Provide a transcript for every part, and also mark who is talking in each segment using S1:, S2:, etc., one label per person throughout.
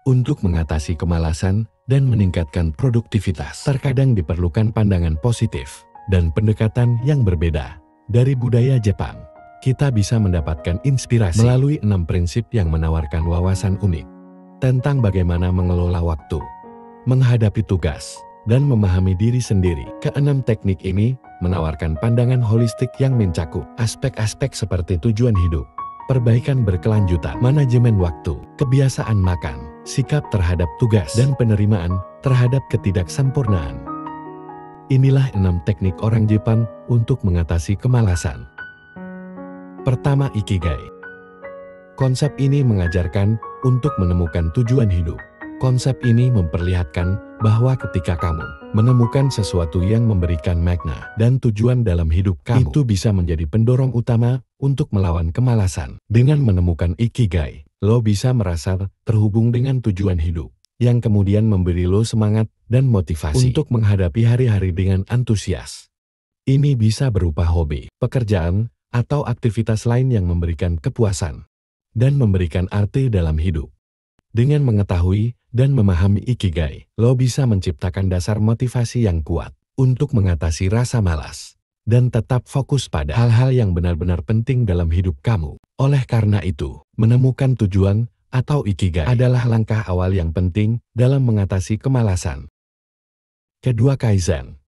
S1: Untuk mengatasi kemalasan dan meningkatkan produktivitas, terkadang diperlukan pandangan positif dan pendekatan yang berbeda. Dari budaya Jepang, kita bisa mendapatkan inspirasi melalui 6 prinsip yang menawarkan wawasan unik tentang bagaimana mengelola waktu, menghadapi tugas, dan memahami diri sendiri. Keenam teknik ini menawarkan pandangan holistik yang mencakup aspek-aspek seperti tujuan hidup, perbaikan berkelanjutan, manajemen waktu, kebiasaan makan, sikap terhadap tugas, dan penerimaan terhadap ketidaksempurnaan. Inilah 6 teknik orang Jepang untuk mengatasi kemalasan. Pertama, Ikigai. Konsep ini mengajarkan untuk menemukan tujuan hidup. Konsep ini memperlihatkan bahwa ketika kamu menemukan sesuatu yang memberikan makna dan tujuan dalam hidup kamu, itu bisa menjadi pendorong utama untuk melawan kemalasan. Dengan menemukan Ikigai, lo bisa merasa terhubung dengan tujuan hidup, yang kemudian memberi lo semangat dan motivasi untuk menghadapi hari-hari dengan antusias. Ini bisa berupa hobi, pekerjaan, atau aktivitas lain yang memberikan kepuasan dan memberikan arti dalam hidup. Dengan mengetahui dan memahami Ikigai, lo bisa menciptakan dasar motivasi yang kuat untuk mengatasi rasa malas dan tetap fokus pada hal-hal yang benar-benar penting dalam hidup kamu. Oleh karena itu, menemukan tujuan atau Ikigai adalah langkah awal yang penting dalam mengatasi kemalasan. Kedua, Kaizen.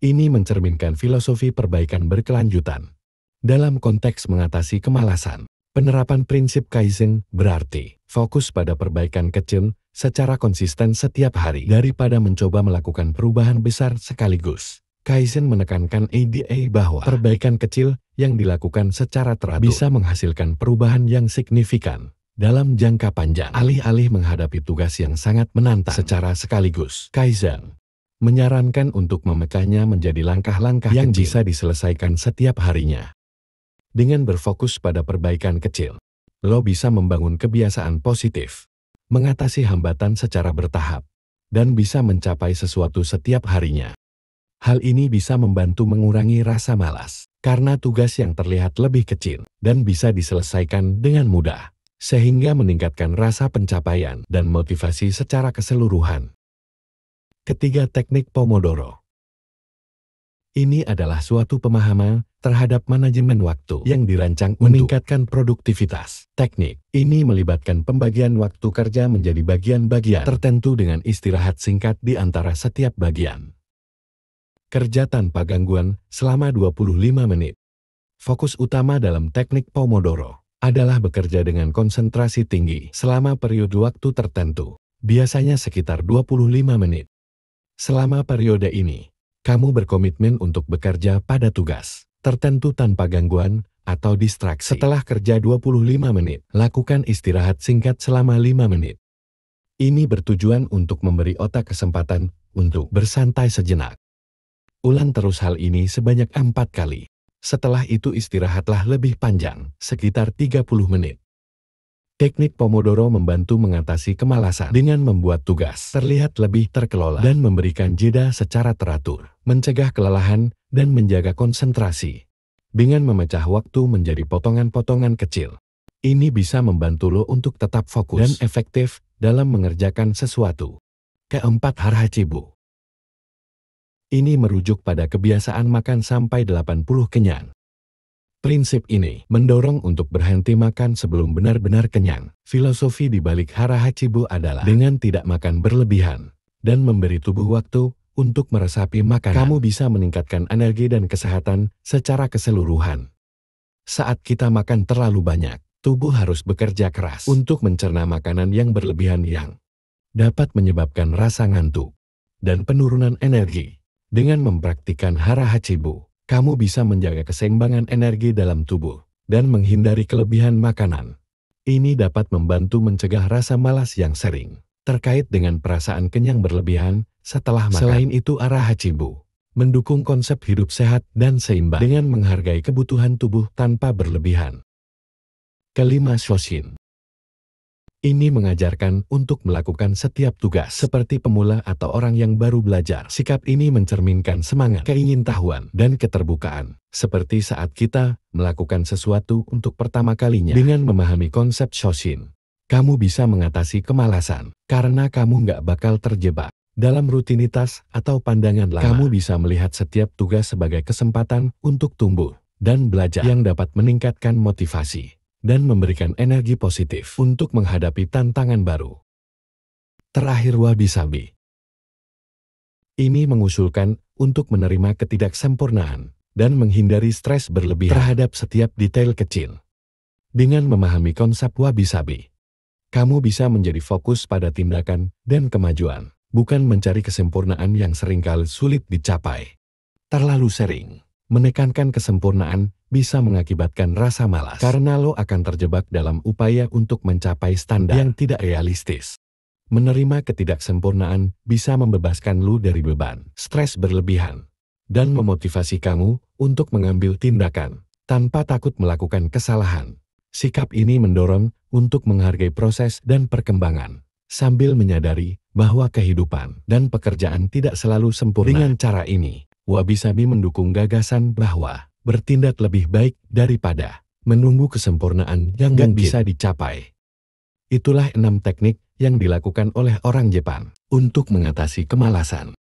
S1: Ini mencerminkan filosofi perbaikan berkelanjutan. Dalam konteks mengatasi kemalasan, penerapan prinsip Kaizen berarti fokus pada perbaikan kecil secara konsisten setiap hari daripada mencoba melakukan perubahan besar sekaligus. Kaizen menekankan ide bahwa perbaikan kecil yang dilakukan secara teratur bisa menghasilkan perubahan yang signifikan dalam jangka panjang. Alih-alih menghadapi tugas yang sangat menantang secara sekaligus, Kaizen menyarankan untuk memecahnya menjadi langkah-langkah yang bisa diselesaikan setiap harinya. Dengan berfokus pada perbaikan kecil, lo bisa membangun kebiasaan positif, mengatasi hambatan secara bertahap, dan bisa mencapai sesuatu setiap harinya. Hal ini bisa membantu mengurangi rasa malas, karena tugas yang terlihat lebih kecil dan bisa diselesaikan dengan mudah, sehingga meningkatkan rasa pencapaian dan motivasi secara keseluruhan. Ketiga, teknik Pomodoro. Ini adalah suatu pemahaman terhadap manajemen waktu yang dirancang meningkatkan produktivitas. Teknik ini melibatkan pembagian waktu kerja menjadi bagian-bagian tertentu dengan istirahat singkat di antara setiap bagian. Kerja tanpa gangguan selama 25 menit. Fokus utama dalam teknik Pomodoro adalah bekerja dengan konsentrasi tinggi selama periode waktu tertentu, biasanya sekitar 25 menit. Selama periode ini, kamu berkomitmen untuk bekerja pada tugas tertentu tanpa gangguan atau distraksi. Setelah kerja 25 menit, lakukan istirahat singkat selama 5 menit. Ini bertujuan untuk memberi otak kesempatan untuk bersantai sejenak. Ulang terus hal ini sebanyak 4 kali. Setelah itu istirahatlah lebih panjang, sekitar 30 menit. Teknik Pomodoro membantu mengatasi kemalasan dengan membuat tugas terlihat lebih terkelola dan memberikan jeda secara teratur, mencegah kelelahan, dan menjaga konsentrasi. Dengan memecah waktu menjadi potongan-potongan kecil, ini bisa membantu lo untuk tetap fokus dan efektif dalam mengerjakan sesuatu. Keempat, Harahachibu. Ini merujuk pada kebiasaan makan sampai 80 kenyang. Prinsip ini mendorong untuk berhenti makan sebelum benar-benar kenyang. Filosofi di balik Harahachibu adalah dengan tidak makan berlebihan dan memberi tubuh waktu untuk meresapi makanan. Kamu bisa meningkatkan energi dan kesehatan secara keseluruhan. Saat kita makan terlalu banyak, tubuh harus bekerja keras untuk mencerna makanan yang berlebihan yang dapat menyebabkan rasa ngantuk dan penurunan energi. Dengan mempraktikkan Harahachibu, kamu bisa menjaga keseimbangan energi dalam tubuh dan menghindari kelebihan makanan. Ini dapat membantu mencegah rasa malas yang sering terkait dengan perasaan kenyang berlebihan setelah makan. Selain itu, Harahachibu mendukung konsep hidup sehat dan seimbang dengan menghargai kebutuhan tubuh tanpa berlebihan. Kelima, Shoshin. Ini mengajarkan untuk melakukan setiap tugas seperti pemula atau orang yang baru belajar. Sikap ini mencerminkan semangat, keingintahuan, dan keterbukaan. Seperti saat kita melakukan sesuatu untuk pertama kalinya. Dengan memahami konsep Shoshin, Kamu bisa mengatasi kemalasan karena kamu nggak bakal terjebak dalam rutinitas atau pandangan lama. Kamu bisa melihat setiap tugas sebagai kesempatan untuk tumbuh dan belajar yang dapat meningkatkan motivasi dan memberikan energi positif untuk menghadapi tantangan baru. Terakhir, wabi-sabi ini mengusulkan untuk menerima ketidaksempurnaan dan menghindari stres berlebihan terhadap setiap detail kecil. Dengan memahami konsep wabi-sabi, kamu bisa menjadi fokus pada tindakan dan kemajuan, bukan mencari kesempurnaan yang seringkali sulit dicapai. Terlalu sering menekankan kesempurnaan bisa mengakibatkan rasa malas karena lo akan terjebak dalam upaya untuk mencapai standar yang tidak realistis. Menerima ketidaksempurnaan bisa membebaskan lo dari beban, stres berlebihan, dan memotivasi kamu untuk mengambil tindakan tanpa takut melakukan kesalahan. Sikap ini mendorong untuk menghargai proses dan perkembangan, sambil menyadari bahwa kehidupan dan pekerjaan tidak selalu sempurna. Dengan cara ini, wabi-sabi mendukung gagasan bahwa bertindak lebih baik daripada menunggu kesempurnaan yang nggak bisa dicapai. Itulah 6 teknik yang dilakukan oleh orang Jepang untuk mengatasi kemalasan.